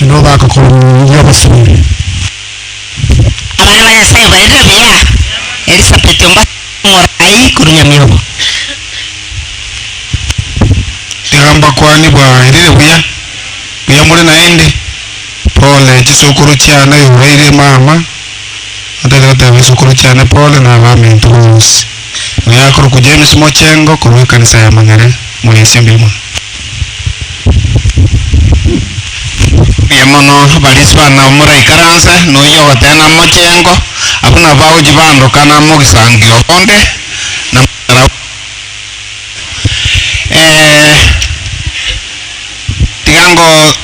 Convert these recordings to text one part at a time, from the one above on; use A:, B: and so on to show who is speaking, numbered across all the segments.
A: kino bakakora y'abasore
B: abana yasaba bya Elizabeth mba morai kurunyamyobo
A: igamba kwani bwa irire buya muri naende pole chisukuru cyane yobaire mama atagata bisukuru cyane pole na bamintu bose yakuru ku James Mochengo ku kanisa ya Mangere mu Yesembimo yamono baliswa na muri Karanza no yo tena Mochengo abuna bawo jibando kana mo gisangio konde na tigango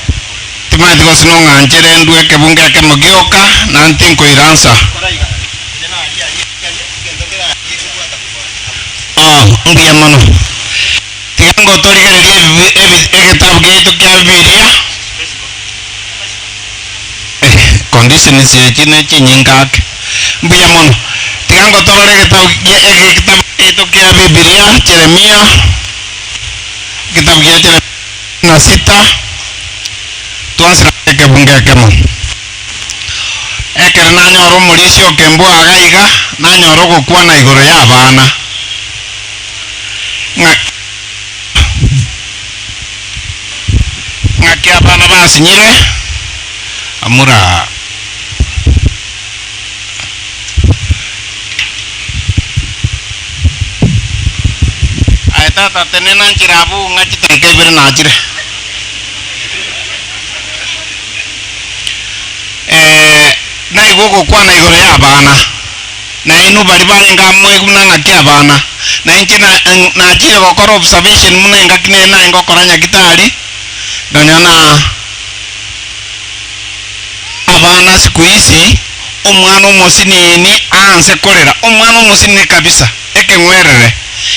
A: timati sinonga nchere ndwe ke bunga ke mogioka na ntinko iransa ngiya mono tigango torigereria egitabu gitu kya Biblia conditions yechine chinyingake mbuya mono tigango torore egitabu gitu kya Biblia Jeremia kitabu kya Jeremia 6 tuansira ke bunga ke mo ekere nanyoro mulisio kembo agaiga nanyoro gukwa na igoro ya abana ngaki abana basinyire amura aitata tenena nchirabu ngachiteke bire nachire na igoko kwa na igoro ya abana na inu bari barenga mwe kunanga kya abana na inchi na chire gokora observation munenga kine na ngokoranya gitari donyana abana siku hizi omwana omosinini anse korera omwana omosinini kabisa ekengwerere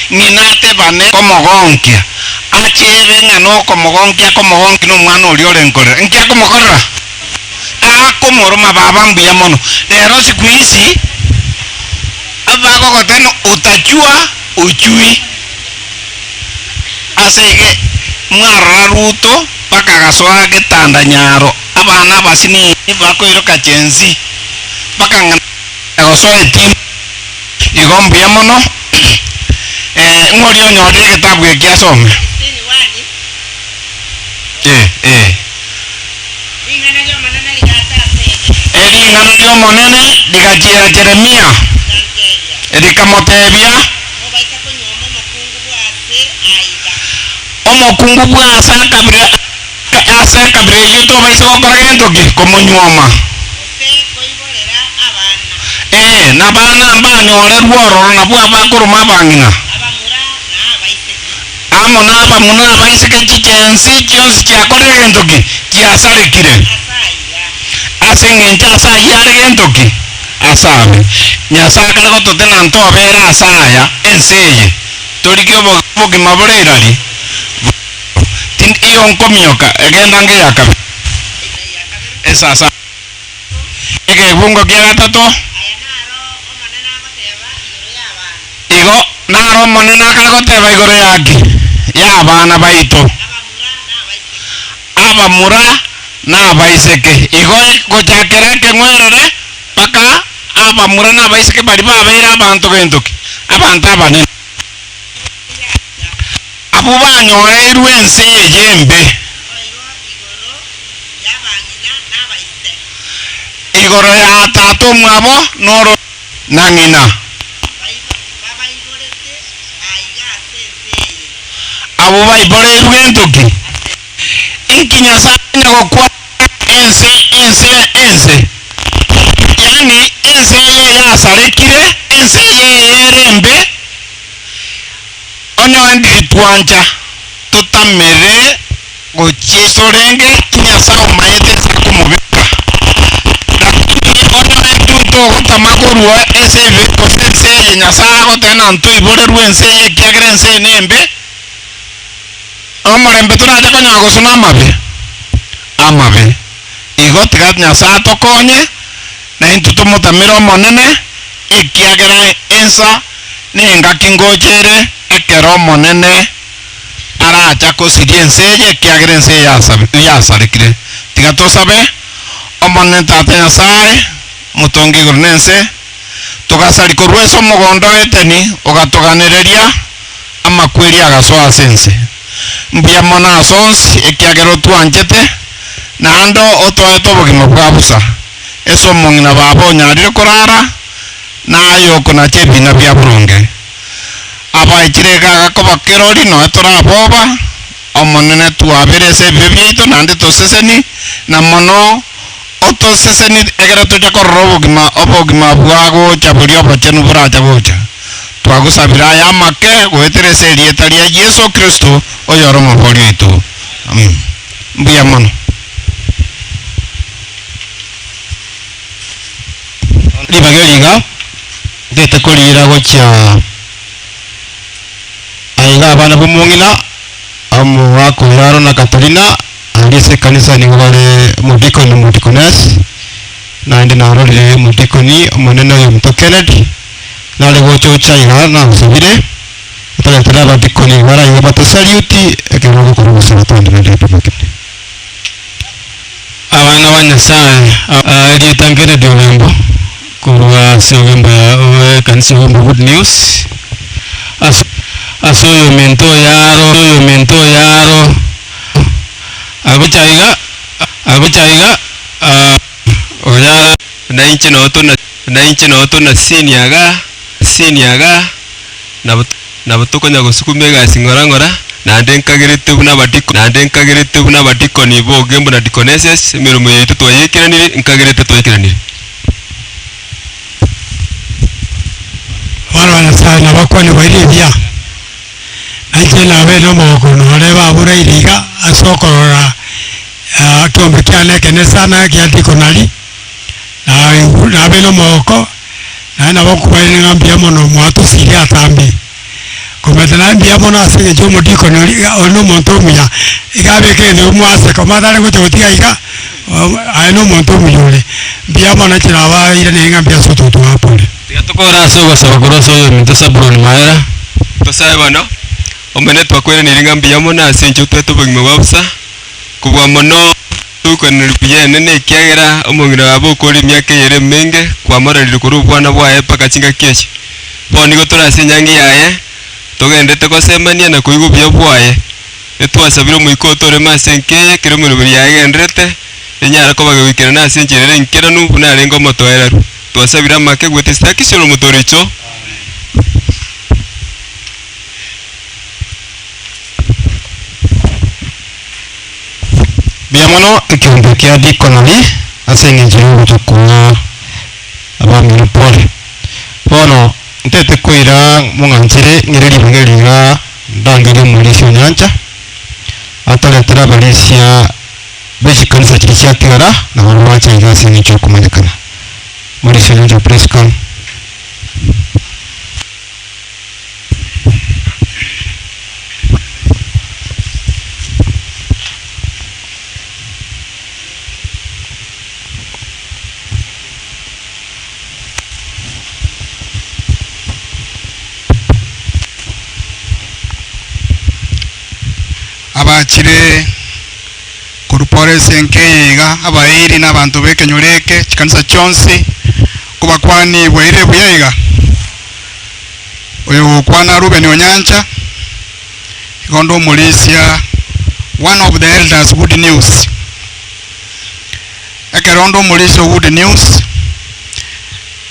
A: ninate bane komogonkia achebe ngano komogonkia no mwana oli orenkorera nkia komokorera akomoroma baba mbuya mono lero siku hizi abago goteno utachua uchui asege mwarra ruto paka gaswa getanda nyaro abana basini bakoiro kachenzi paka ngaso etim igombuya mono ngori onyori gitabu ekiasome ngano lyo monene ligajira Jeremia likamotebia omokungu bwasa kabire yuto baisa gokora gentoki komonyoma na bana mbanyore rworo na bwa bakuruma bangina amo na bamuna baisike chichensi chionsi chiakore gentoki chiasarikire asengencha asa yare gentoki asabe nyasaka ko totena ntobera asaya enseye torikyo bogi maborerari tin iyo nkomioka egenda ngiyaka esasa ege bungo kya gatatu igo naro monena kagoteba igoro yaki ya abana baito abamura na baiseke igo gochakera kengwerere paka abamura na baiseke bari babeera abantu gentoki abantu abanene abo banyore irwense yembe igoro ya tato mwabo noro nangina abo baibore irwentoki inkinyasa nyagokwa ense yani ense ye yasarekire ense ye yerembe onyo ndi tuanja tutamere gochisorenge kinyasa umayete sakumubeka onyo ndi to gutamakuru ese kosense nyasa gotena ntu ibore rwense ye kyagrense nembe omorembe turaje konya gusuna amabe igo tigat nyasa tokonye na intuto mutamiro monene ikiagera ensa nenga kingochere ekero monene aracha kosirie enseye kiagera ense yasarikire tiga tusabe omone tate Nyasaye mutongi gurnense tugasari kurweso mugondo eteni ugatuganireria amakweri agasoa sense mbia mona asonsi ekiagero twanjete na ando otoeto bugima bwa busa eso mungina babo nyarire kurara na ayo kuna chebi na bya burunge aba ikirega gakoba kerori no eturaboba omonene tuabere se bebito nande to seseni na mono oto seseni egera tuja korobugima obugima bwago chaburio bachenu buraja bocha twagusabira ya make gweterese rieta ria Yesu Kristo oyoro mabori itu amen mbia mono libageliga dete kolira gocha aiga bana bumungina amu wako yaro na Katarina alise kanisa ni wale mudikoni mudikones na ndi na role mudikoni monena yo mtokened na le gocho chaiga na usubire tala tala badikoni wala yo batasaliuti ekero ko ko sabatonde na depo makete abana banyasane ali tangere de wembo kurwa sewembo kanisa wembo good news asoyo mento yaro aguchaiga oyara na inchi no to na seniaga na butoko nya gusukumega singora na ndenkagirete buna batiko ni bo gembo na dikoneses mirumo yetu twayekiranire nkagirete twayekiranire
C: wana sana bakoni bairibia ajela beno mokono leba burairiga asokorora kiombe kyane kenesana kyatikonali na beno moko na bokubaine ngambia mono mwatu siri atambi kometana mbia mono asenge jomo dikonali ono monto muya igabe kende umwase komadale gototiga iga aino monto muyole mbia mono chirawa ire ngambia sototo apole
A: tikatokora sogo sabakoroso yo mintasaburo ni maera tosaye bano omene twakwere niringa mbia mono asenjo tweto bugima babsa kubwa mono tukonirbiye nene kyagera omungira abo kori myake yere menge kwa mara likuru bwana bwaye paka chinga kechi boni gotora senyangi yaye togendete kosemania na kuigu bya bwaye etwasabiro muikotore masenke kero muri yaye ndrete enyara ko bagwikera na senjerere nkera nu buna rengo motoera twasabira make gwete stakisiro motoricho biamono ikiombe kia dikonali asenge jiru tukuna abamiri pole bono ntete koira munganchire ngireri ngeriga ndangire mulisho nyanja ataletera balisia bejikanisa chicha kigara na wanwacha igasi nicho kumanyakana mulisho nyanja prescon abachire kurupore senkeiga abairi n'abantu bekenyureke chikanisa chonsi kubakwani bwaire buyaiga oyo kwana Ruben Onyanja gondo mulisia one of the elders good news ekerondo mulisia good news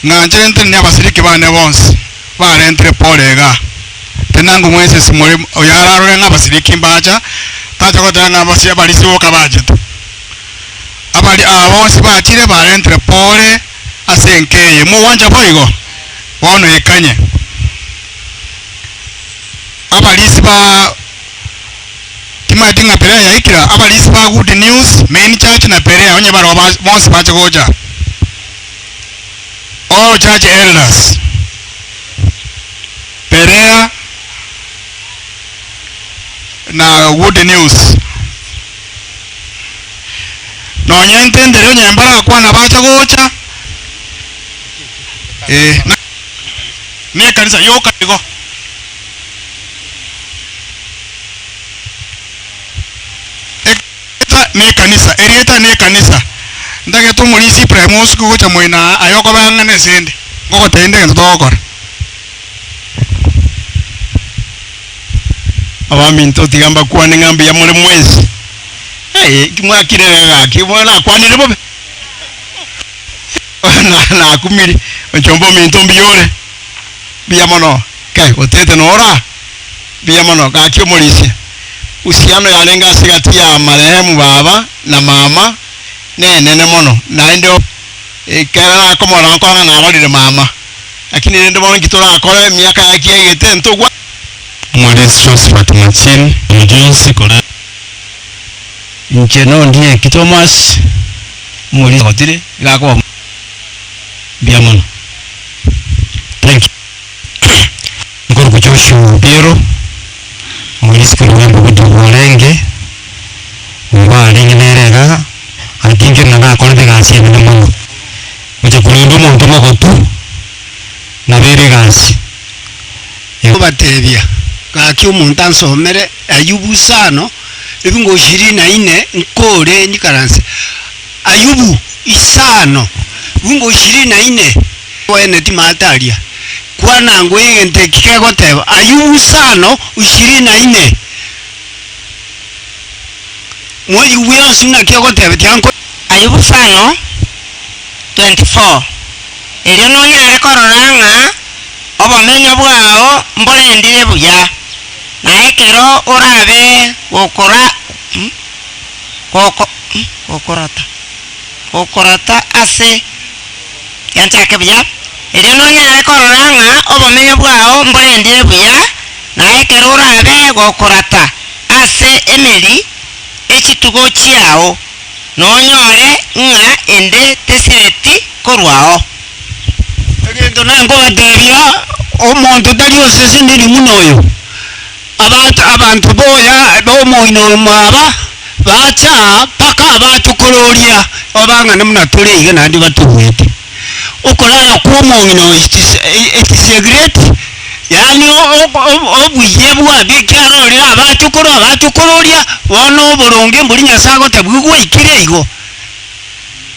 A: nganje entre n'abasiriki bane bonse bare entre polega tenangu mwese simuri oyararore n'abasiriki mbaja tacha kotanga abasi abalisi wokabaje abali abonsi bakire bare entre pole asenkeye muwanja boigo wono ekanye abalisi ba timatinga perea yaikira abalisi ba good news main church na perea onye baro bonsi bache goja all church elders perea na good news no nyentendere nyembara kwa na bacha gocha ne kanisa yoka igo ne kanisa erieta ne kanisa ndage to mulisi primos ko cha moina ayoko bangane sende ngoko tende ngento tokora abaminto tigamba kwane ngambi ya mule mwezi kimwa kirega kibona kwane bobe na kumiri chombo minto mbiyore biyamono kai otete nora biyamono ka kyo mulisi usiano yalenga sigati ya marehemu baba na mama nene mono na ndio kana komora nkona na abalire mama lakini ndio mono kitora akora miaka yake yete ntogwa Mwalimu Josephat Machin mjonsi kola ncheno ndiye kitomas muri hotire gako biamono thank you ngoro kuchoshu Piero mwalimu kulwembo kudugolenge ngwalenge nerega atinge naga kolbe gasi ne mono uche kulendo muntu makotu na bere gasi
C: batebya kaki umuntu ansomere Ayubu sano ebingo 24 nkore nikaranse Ayubu isano bingo 24 wene timatalia kwana ngwe ngente kikego teba Ayubu sano 24 mwe yuwe sina kikego teba tyanko
B: Ayubu sano 24 elio nonyare kororanga obomenyo bwao mbolendire buya naye kero orabe gokorata ase yanchake buya elio nonyare kororanga obomenyo bwao mbolendire buya naye kero orabe gokorata ase emeri ekitugo chiao nonyore nga ende tesireti korwao
C: egento nango batebya omuntu tali osese ndiri munoyo abantu boya bomoino maba bacha paka abatukololya obanga namuna tuleiga nandi batuwete okolaya kuomoino it is a great yani obuye bwa bikyarolya abatukololya bono bulungi mbuli nyasago tabwigwa ikirego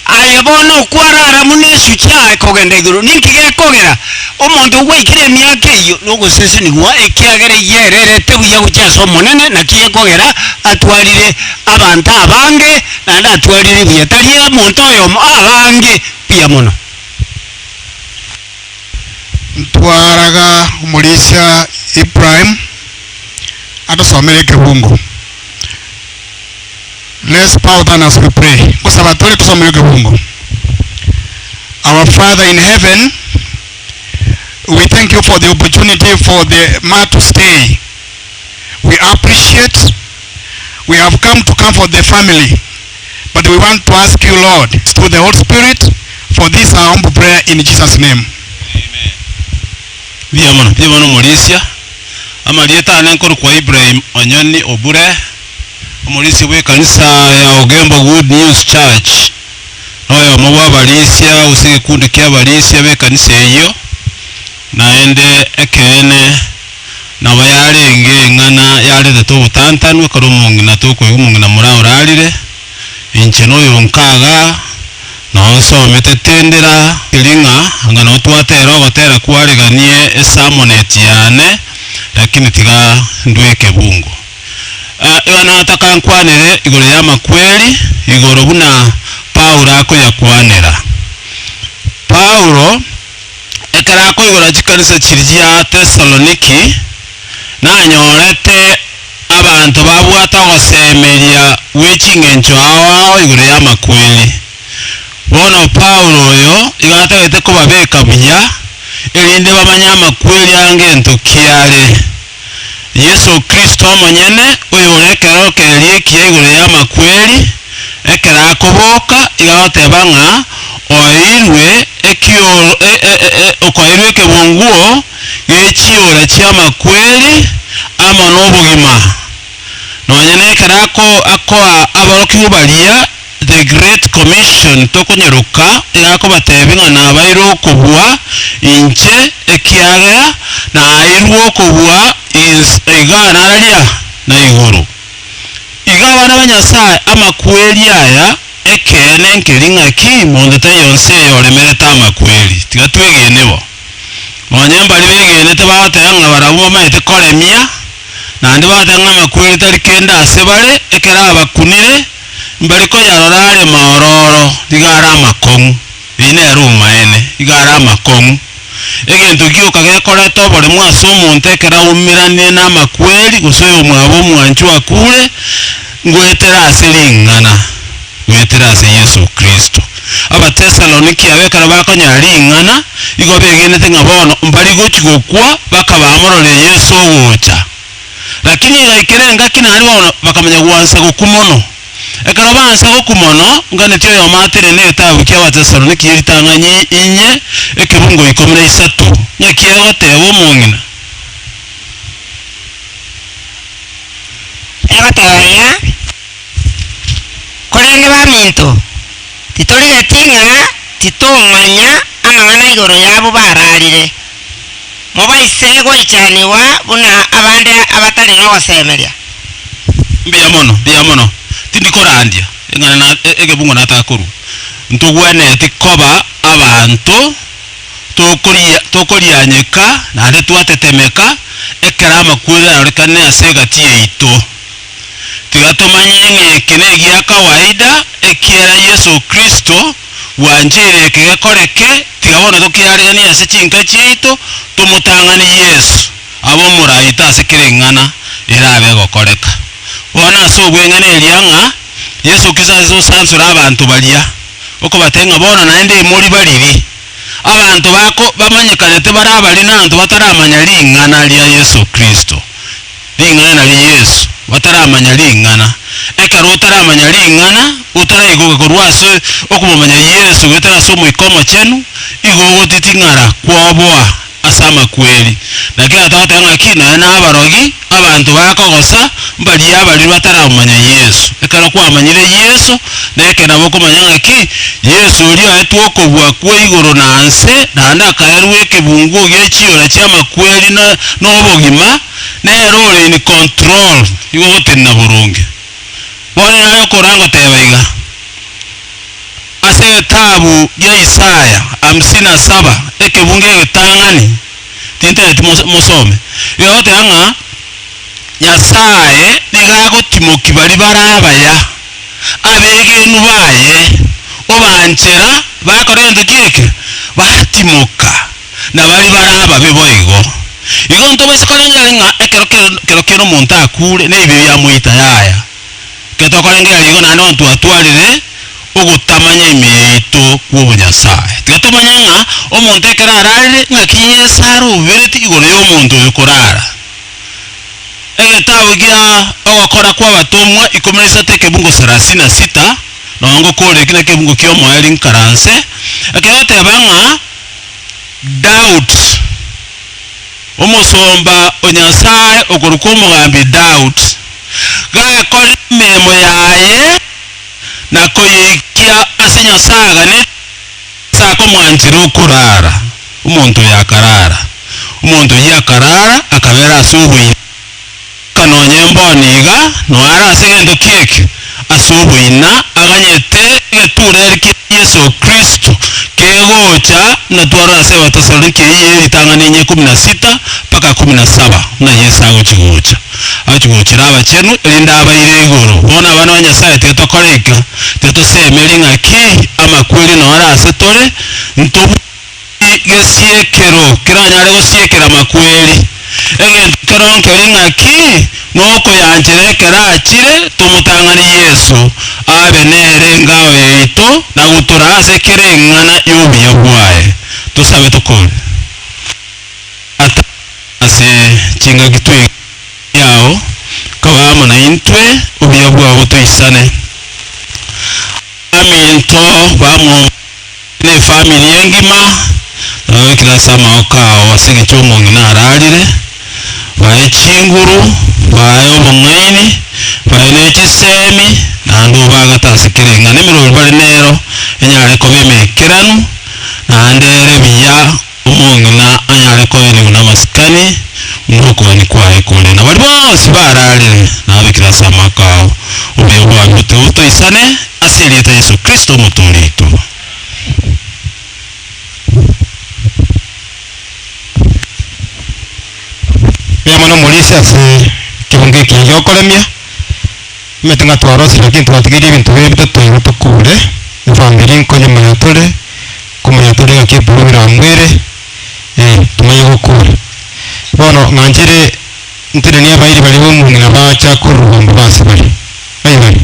C: aye bono kwarara munesu cha kogenda iguru ninkige kogera omuntu gwikire myaka iyo nogusese nigwa ekyagere yerere tebuya guchaso monene nakiye kogera atwalire abantu abange nanda atwalire byetali omuntu oyo abange pia muno
A: ntwaraga umulisha Ibrahim atosomere kebungo. Let's bow down as we pray. Our Father in heaven, we thank you for the opportunity for the man to stay. We appreciate. We have come to comfort the family, but we want to ask you, Lord, through the Holy Spirit, for this our humble prayer in Jesus' name.
D: Amen. Biamono Mauricia, amalieta anenkoro kwa Ibrahim Onyoni Obure, Mauricia we kanisa ya Ogembo Good News Church. Noyo mwa balisia usige kundi kya balisia be kanisa eyo naende ekene na bayalenge ngana yale de to tantanwe karumungi na to kwegumungi na murauralire incheno yonkaga no so metetendera ilinga ngana twatera gotera kwareganie esamonet yane lakini tiga ndweke bungo yana nataka nkwanere igoro ya makweli igoro buna Paulo ako yakwanera Paulo ekarako igoro jikanisa kirya Tesaloniki nanyorete abantu babwata gosemeria wechingencho awo igoro ya makweli bono Paulo oyo igatagete ko babeka buya elinde bamanya makweli angento kiale Yesu Kristo monyene oyo lekero kelie kiegoro ya makweli ekera koboka igoteba nga oirwe ekyo okoirwe kebunguo yechiora chia makweli ama nobugima nonyene ekera ako abaloki balia the Great Commission tokunyeruka igako batebinga na bairo kubwa inche ekiagera na irwo kubwa is igana alia na iguru igaba abana banyasaye amakweli aya ekene nkelinga ki mondo tayonse yolemereta amakweli tigatwegenebo monyemba libegenete batanga barabu maite kolemia nandi batanga amakweli talikenda asebale ekera abakunire mbaliko yarorare maororo ligara amakongu ine ruma ene ligara amakongu egento giuka gekoreta bole mwaso omuntu ekera umirane n'amakweli gusoyo mwabo mwanchu akure ngwetera aselingana ngwetera ase Yesu Kristo abatesaloniki abekara bakonyari ingana igo begenete ngabono mbali gochigokwa bakabamorore Yesu ogocha lakini laikirenga kinari bono bakamenya gwansa gokumono ekara bansa gokumono ngane tyo yomatire ne tabu kya abatesaloniki yitanganye inye ekebungo 13 nyakiego tebo mungina
B: egotebaya korenge baminto titoligeting'a titong'anya amang'ana igoro yabo bararire mobaise goichaniwa buna abande abatari nogosemeria
D: mbia mono tindikorandia ngana egebungo natakoru ntugwene tikoba abantu tokorianyeka nande twatetemeka ekerama kwira arekane asegati yeito tigatomanye kene gya kawaida ekiera Yesu Kristo wanjire kegekoreke tigabona tokiarigani ase chinka chito tumutangani Yesu abo muraita asekirengana irabe gokoreka bona so gwengana elianga Yesu kizazo sansura abantu balia okubatenga bona naende muri baliri abantu bako bamanyekanete barabali nantu bataramanya lingana lya Yesu Kristo lingana lya Yesu bataramanya lingana ekero utaramanya lingana utaraiguka korwase okumanya Yesu wetaraso mwikomo chenu igogo titingara kwaboa asama kweli nakira tatanga kina na abarogi abantu bakogosa mbali abali bataramanya Yesu ekero kwamanyire Yesu nekena bokumanya ki Yesu uri atwoko bwa kwigoro nanse nanda kaerwe kebungu gechiyora chama kweli n'obogima nerole ni control igote na burunge bone nayo korango tebaiga ase tabu ya Isaya 57 ekebunge getangani tinte musome yote anga Nyasaye nigago timoki bali barabaya abegenu baye obanchera bakorende kike batimoka na bali baraba beboigo igo nto basikorengera ekero monta akure nebibi ya muita yaya ketokorengera igo nando ntu atwalire ogutamanya imito kubo Nyasaye tigatomanya nga omuntu ekera ararire nga kiyesaro ubireti igoro y'omuntu yokorara egetabu gya ogokora kwa batomwa 13 kebungo 36 nongo kore kina kebungo kyo moyali nkaranse akeyote abanga doubt omusomba onyasaye okoruko mugambi doubt ga kore memo yaye na koyikia asenya saga ne sako mwanjiro kurara umuntu yakarara umuntu yakarara akabera asubuhi kanonye mboniga no ara segendo kike asubuina aganyete geture ki Yesu Kristo kegocha na twara se Wathesalonike yitangane 16 paka 17 na Yesu agochigocha achigochira abachenu erinda abaire igoro bona bana banyasaye tetokoreka tetosemelinga ki amakweli no ara asetore ntobu gesiekero kiranyare gosiekera makweli egento kelinga ki noko yanjerekera akire tumutangani Yesu abe nerengawe yeito na guturase kirengana yubiyo bwaye tusabe tukole ase chinga gitwe yao kabamo na intwe ubiyo bwawe tuisane aminto bamo ne family engima nawe kirasama okao wasige chomo nginararire bae chinguru bae obong'aini bae nechisemi nandu bagatasikirengana emirori bari nero enyare kobemekeranu nandere biya omong'ina anyare kobeniguna masikani mwokubani kwae kule na bari bose bararire nabikira samakao ubewa mututo isane asirita Yesu Kristo muturito.
A: Yamano mulisa se kibunge kiyokolemia metenga twaro sira kintu batigiri ibintu bitatu tukure family nkonye mayatore kumanyatore gakibulira mwere tumaye gukura bono nganjire ntire niya bayiri bali bumungina bacha kurumba basi bali bali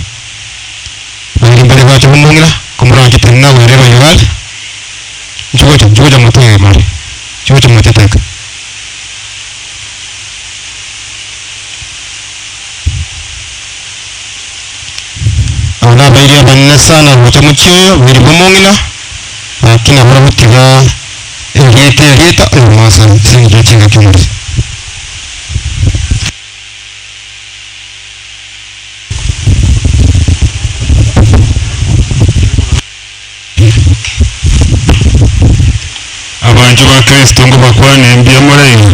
A: bali bacha bumungina kumuranje tenna were bayibal jugo mutwe mari jugo muteka ana bayiri banna sana mucha mucho biri bumungina lakini abura butiga elieta masa sinje chinga kimuri abantu ba Kristo ngo bakwane mbye murenga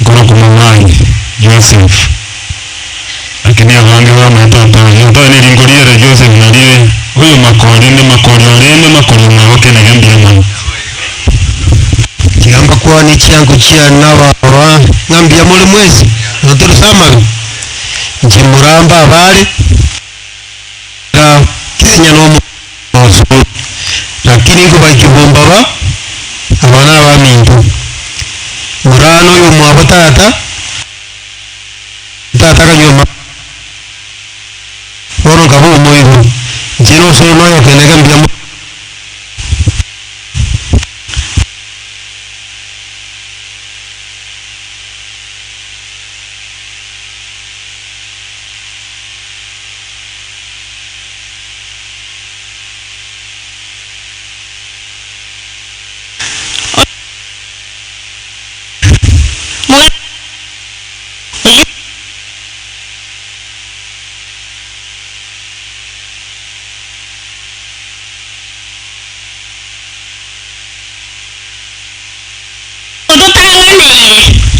A: ngoro kumwanyi Joseph lakini abantu ba matata yotani lingoliera Joseph naliye huyo makori na wakene gambia mwana kigamba kwa ni changu chia nabarwa ngambia muri mwezi notero sama njimuramba abali na Kenya no mozo lakini ngo bakibomba ba abana bamintu murano yo mwabutata tata kanyoma oro ngabo moyo jeno so no yo kene gambia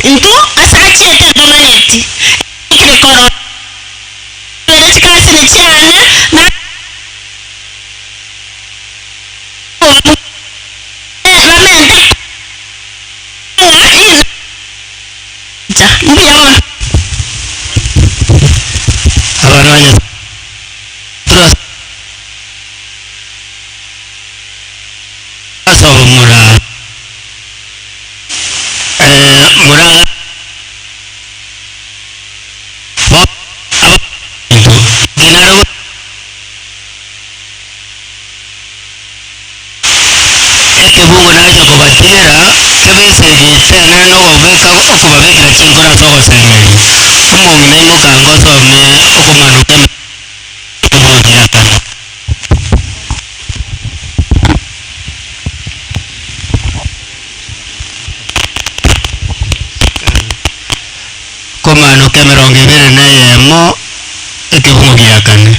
B: Itu asachi ete donaneti ikire koro wele chikasi ni chana na
A: komano kemeronge bere na yemo ekibumugiakane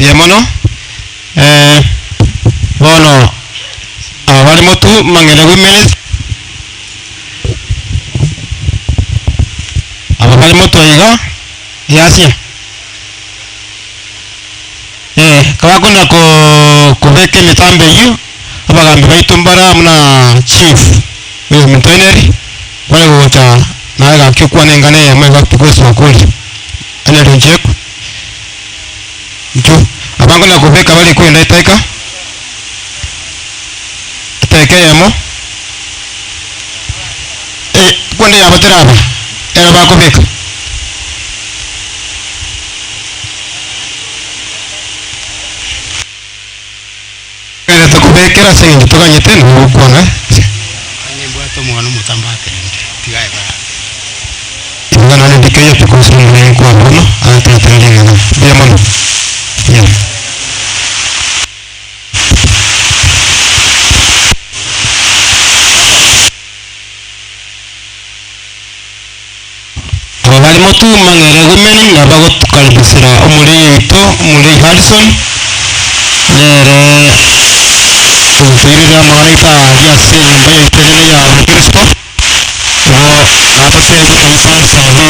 A: Biamono bono abarimo tu mangere women abarimo toiga yasia kabakunda kubeke mitambe yu abagambi baitumbara muna chief uyo mtoineri wale wocha naga kikwa nengane ya mwe kukosa wakuli ane ronjeku ncho abangona kubeka bali kwenda itaika yamo kwenda yabateraba era bakubeka era tukubekera sengi tukanyete n'ukwana
C: anyembwato mwana mutambate tigaye bara
A: ingana ne dikeyo tukosa n'ene kwa bono atatengenga biamono yeah. Barimo tu mangere gumeni nabago tukalibisira omuli Harrison nere tufirira marita ya senye mbaye iterele ya Kristo wo nabasengu kanisa sabiri